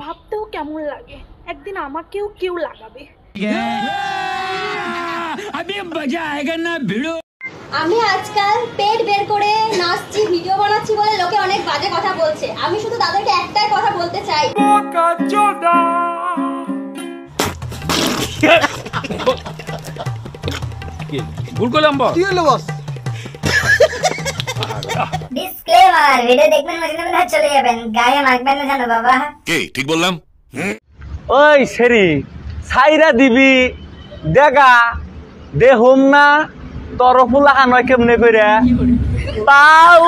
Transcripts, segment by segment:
ভাবতেও কেমন লাগে একদিন আমাকেও কেউ লাগাবে। আমি আজকাল পেট বের করে নাচছি, ভিডিও বানাচ্ছি বলে লোকে অনেক বাজে কথা বলছে। আমি শুধু তাদেরকে একটাই কথা বলতে চাই, ডিসক্লেমার, ভিডিও দেখবেন মাঝে মাঝে চলে যাবেন, গায়ে মাখবেন না জানো বাবা। কি ঠিক বললাম? ওই সেরি ছাইরা দিবি দেখা দেহুম না তরফুলা নয় কেমনে কইরা বাউ।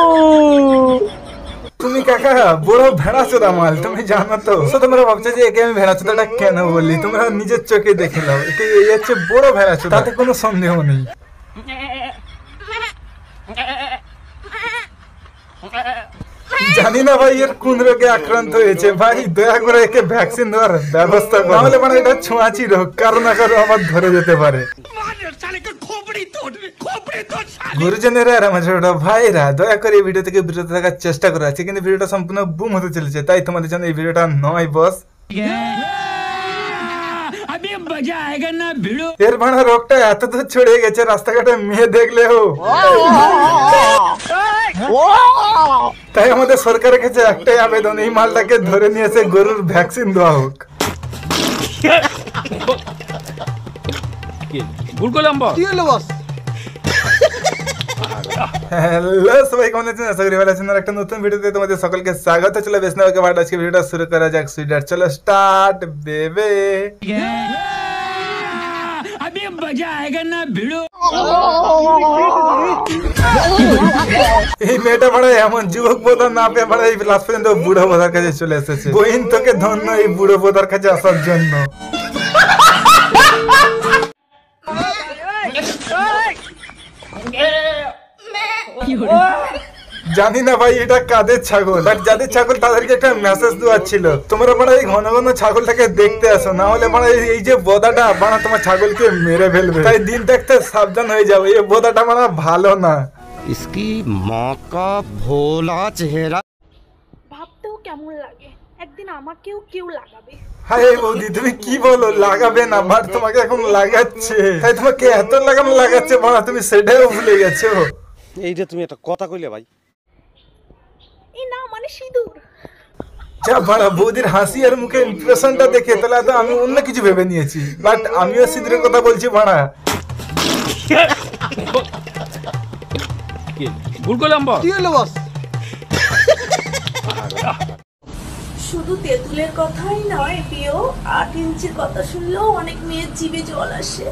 তুমি কাকা বড় ভেড়া চোদা মাল, তুমি জানো তো? তোমরা ভাবছো যে একে আমি ভেড়া চোদাটা কেন বললি? তোমরা নিজের চোখে দেখে নাও, একে এই হচ্ছে বড় ভেড়া চোদা, তাতে কোনো সন্দেহ নেই। জানি না ভাই এর কোন রোগে আক্রান্ত হয়েছে, ভাই দয়া করে একে ভ্যাকসিন দেওয়ার ব্যবস্থা করো, নাহলে মানে এটা ছোঁয়াচি রোগ, কারো না কারো আবার ধরে যেতে পারে। গুরুজনেরা আর আমার ছোট ভাইরা দয়া করে এই ভিডিও থেকে বিরত থাকার চেষ্টা করে আছে, কিন্তু ভিডিওটা সম্পূর্ণ বুম হতে চলেছে, তাই তোমাদের জন্য এই ভিডিওটা নয় বস। এর ভাড়া রোগটা এত দূর ছড়িয়ে গেছে, রাস্তাঘাটে মেয়ে দেখলেও। তাই আমাদের সরকারের কাছে একটাই আবেদন, এই মালটাকে ধরে নিয়ে এসে গরুর ভ্যাকসিন দেওয়া হোক। হ্যালো সবাই, কেমন আছেন? আশা করি ভালো আছেন। আর একটা নতুন ভিডিওতে তোমাদের সকলকে স্বাগত। চলো বেশ না ওকে বাট আজকে ভিডিওটা শুরু করা যাক। সুইডার চলো স্টার্ট বেবে। এই মেয়েটা ভাড়া এমন যুবক বোধা না পেয়ে ভাড়া এই লাস্ট পর্যন্ত বুড়ো বোধার কাছে চলে এসেছে। বহিন তোকে ধন্য এই বুড়ো বোধার কাছে আসার জন্য। জানি না ভাই এটা কাদের ছাগল, বাট যাদের ছাগল তাদেরকে একটা মেসেজ দেওয়ার ছিল, তোমরা বাড়া এই ঘন ঘন ছাগলটাকে দেখতে আসো, না হলে বাড়া এই যে বোদাটা বাড়া তোমার ছাগলকে মেরে ফেলবে, তাই দিন দেখতে সাবধান হয়ে যাবে। এই বোদাটা বাড়া ভালো না। इसकी माँ का भोला चेहरा। ভাবতেও কেমন লাগে একদিন আমাকেও কেউ লাগাবে। হায় বৌদি তুমি কি বলো? লাগাবে না, বাট তোমাকে এখন লাগাচ্ছে, তাই তোমাকে এত লাগানো লাগাচ্ছে বাড়া তুমি সেটাও ভুলে গেছো। এইটা তুমি একটা কথা কইলে ভাই। এই না মানে সিঁদুর। যা বাড়া বৌদির হাসি আর মুখে ইমপ্রেশনটা দেখে তাহলে তো আমি অন্য কিছু ভেবে নিয়েছি, বাট আমিও সিঁদুরের কথা বলছি বাড়া। শুধু তেঁতুলের কথাই নয় প্রিয়, 8 ইঞ্চির কথা শুনলেও অনেক মেয়ের জিভে জল আসে।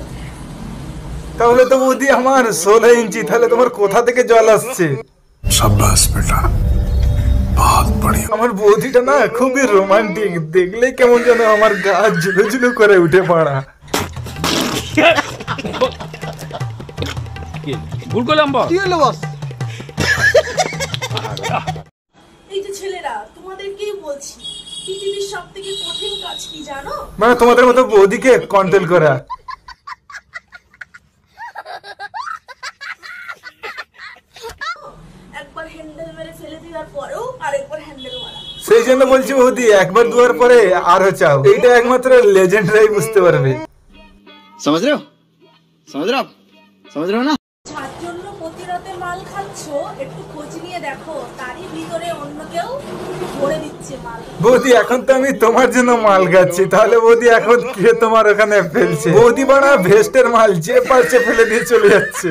তাহলে তো বৌদি আমার 16 ইঞ্চি, তাহলে তোমার কোথা থেকে জল আসছে? शाबाश बेटा, बहुत बढ़िया। আমার বৌদিটা না খুবই রোমান্টিক, দেখলেই কেমন যেন আমার গা ঝুলু ঝুলু করে উঠে পড়া। এই যে ছেলেরা তোমাদেরকেই বলছি, পৃথিবীর সবথেকে কঠিন কাজ কি জানো? মানে তোমাদের মতো বৌদিকে কন্ট্রোল করা। একবার হ্যান্ডেল মেরে ফেলে দেওয়ার পরেও আরেকবার হ্যান্ডেল মারা। সেই জন্য বলছি বৌদি একবার দুয়ার পরে আরো চাও, এইটা একমাত্র লেজেন্ডরাই বুঝতে পারবে। समझ रहे हो? समझ रहे हो आप? समझ रहे हो ना? যার জন্য প্রতি রাতে মাল খাচ্ছো একটু খোঁজ নিয়ে দেখো, তারই ভিতরে অন্য কেউ ভরে দিচ্ছে মাল। বৌদি এখন তো আমি তোমার জন্য মাল খাচ্ছি, তাহলে বৌদি এখন কে তোমার ওখানে ফেলছে? বৌদি বানা ভেস্টের মাল যে পারছে ফেলে দিয়ে চলে যাচ্ছে।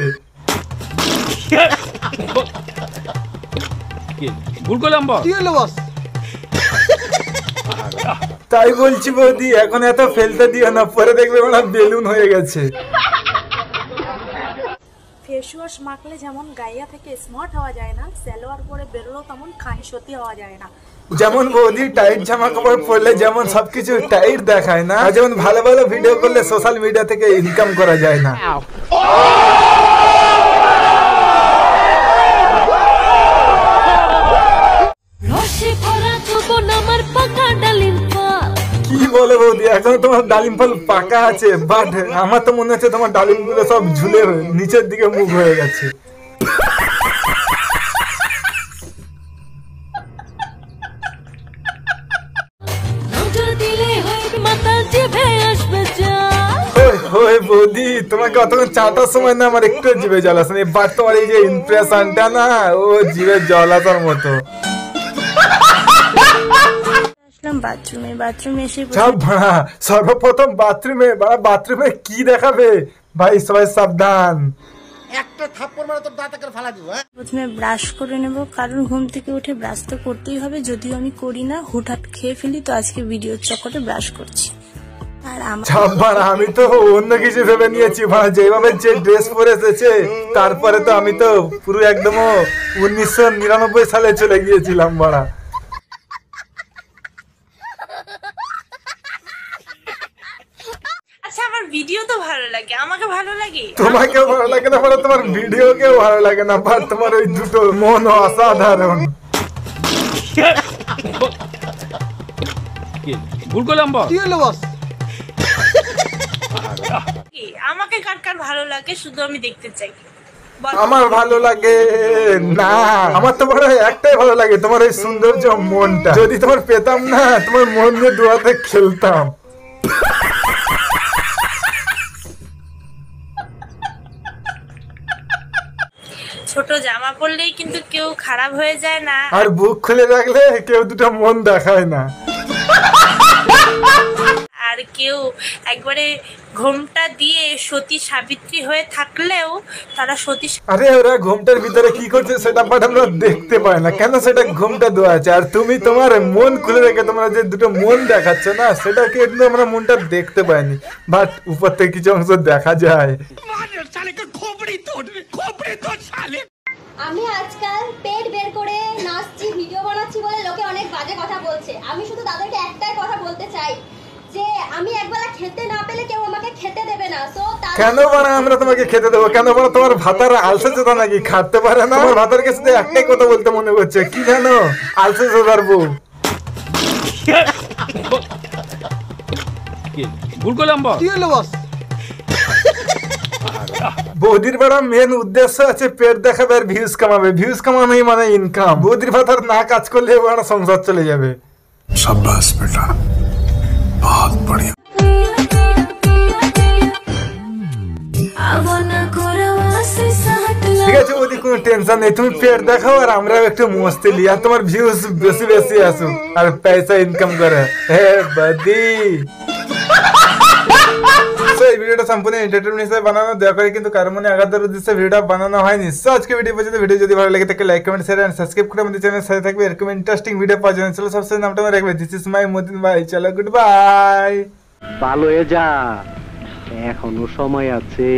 তাই বলছি বৌদি এখন এত ফেলতে দিও না, পরে দেখবে ওরা বেলুন হয়ে গেছে। ফেস ওয়াশ মাখলে যেমন গাইয়া থেকে স্মার্ট হওয়া যায় না, সালোয়ার পরে বেরোলেও তেমন খানসতি হওয়া যায় না। যেমন বৌদি টাইট জামা কাপড় পরলে যেমন সবকিছু টাইট দেখায় না, আর যেমন ভালো ভালো ভিডিও করলে সোশ্যাল মিডিয়া থেকে ইনকাম করা যায় না। কি বলে বৌদি এখন তোমার ডালিম ফল পাকা আছে, বাট আমার তো মনে হচ্ছে তোমার ডালিম গুলো সব ঝুলে নিচের দিকে মুখ হয়ে গেছে। জিভে আসবে জল। ওই বৌদি, তোমাকে অতক্ষণ চাটার সময় না আমার একটু জিভে জল আসেনি, এবার তোমার এই যে ইমপ্রেশনটা না, ও জিভে জল আসার মতো। বাথরুমে এসে সর্বপ্রথম বাথরুমে কি দেখাবে ভাই, সবাই সাবধান। প্রথমে ব্রাশ করে নেব, কারণ ঘুম থেকে উঠে ব্রাশ তো করতেই হবে, যদিও আমি করি না, হুটহাট খেয়ে ফেলি, তো আজকে ভিডিওর চক্করে ব্রাশ করছি। আর আমি তো অন্য কিছু ভেবে নিয়েছি, যেভাবে যে ড্রেস পরে এসেছে, তারপরে তো আমি তো পুরো একদম 1999 সালে চলে গিয়েছিলাম বাড়া। আচ্ছা, আমার ভিডিও তো ভালো লাগে, আমাকে ভালো লাগে, তোমাকেও ভালো লাগে না বাড়া, তোমার ভিডিও কেও ভালো লাগে না, বাট তোমার ওই দুটো মন অসাধারণ। ভুল করলাম বস। কি হলো বস? আমাকে কার কার ভালো লাগে শুধু আমি দেখতে চাই। আমার ভালো লাগে না, আমার তো বড় একটাই ভালো লাগে, তোমার ওই সৌন্দর্য মনটা। যদি তোমার পেতাম না, তোমার মন নিয়ে দুয়াতে খেলতাম। ছোট জামা পরলেই কিন্তু কেউ খারাপ হয়ে যায় না, আর বুক খুলে রাখলে কেউ দুটো মন দেখায় না। আর কেউ একবারে ঘোমটা দিয়ে সতী সাবিত্রী হয়ে থাকলেও তারা সতী। আরে ওরা ঘুমটার ভিতরে কি করছে সেটা বাট আমরা দেখতে পাই না, কেন সেটা ঘুমটা দেওয়া আছে। আর তুমি তোমার মন খুলে রেখে তোমরা যে দুটো মন দেখাচ্ছ না, সেটা কিন্তু আমরা মনটা দেখতে পাইনি, বাট উপর থেকে কিছু অংশ দেখা যায়। আমি আজকাল পেট বের করে নাচছি, ভিডিও বানাচ্ছি বলে লোকে অনেক বাজে কথা বলছে। আমি শুধু তাদেরকে একটাই কথা বলতে চাই যে আমি একবেলা খেতে না পেলে কেউ আমাকে খেতে দেবে না। সো কেন বানা আমরা তোমাকে খেতে দেবো? কেন বানা তোমার ভাতার আলসে চোদা নাকি খাতে পারে না? আমার ভাতার কাছে একটাই কথা বলতে মনে করছে, কি জানো? আলসে চোদার বউ। ভুল করলাম বস। কি হলো বস? বৌদির বড় মেন উদ্দেশ্য আছে পেট দেখাবে আর ভিউজ কামাবে। ভিউজ কামানোই মানে ইনকাম। বৌদির ভাতার না কাজ করলে বড় সংসার চলে যাবে। शाबाश बेटा, बहुत बढ़िया। ঠিক আছে বৌদি, কোনো টেনশন নেই, তুমি পেট দেখাও আর আমরাও একটু মস্তি লি, আর তোমার ভিউজ বেশি বেশি আসুক আর পয়সা ইনকাম করে। হে বৌদি, এই ভিডিওটা সম্পূর্ণ এন্টারটেইনমেন্ট হিসেবে বানানো, দয়া করে কিন্তু কারো মনে আঘাতের উদ্দেশ্যে ভিডিওটা বানানো হয়নি। সো আজকে ভিডিও পর্যন্ত, ভিডিও যদি ভালো লাগে থাকে like comment share and subscribe করে আমাদের চ্যানেলের সাথে থাকবে। এরকম ইন্টারেস্টিং ভিডিও পাওয়ার জন্য চলো সবসময় নামটা মনে রাখবে, দিস ইজ মাই মতিন ভাই। চলো গুড বাই। ভালো হয়ে যা, এখনো সময় আছে।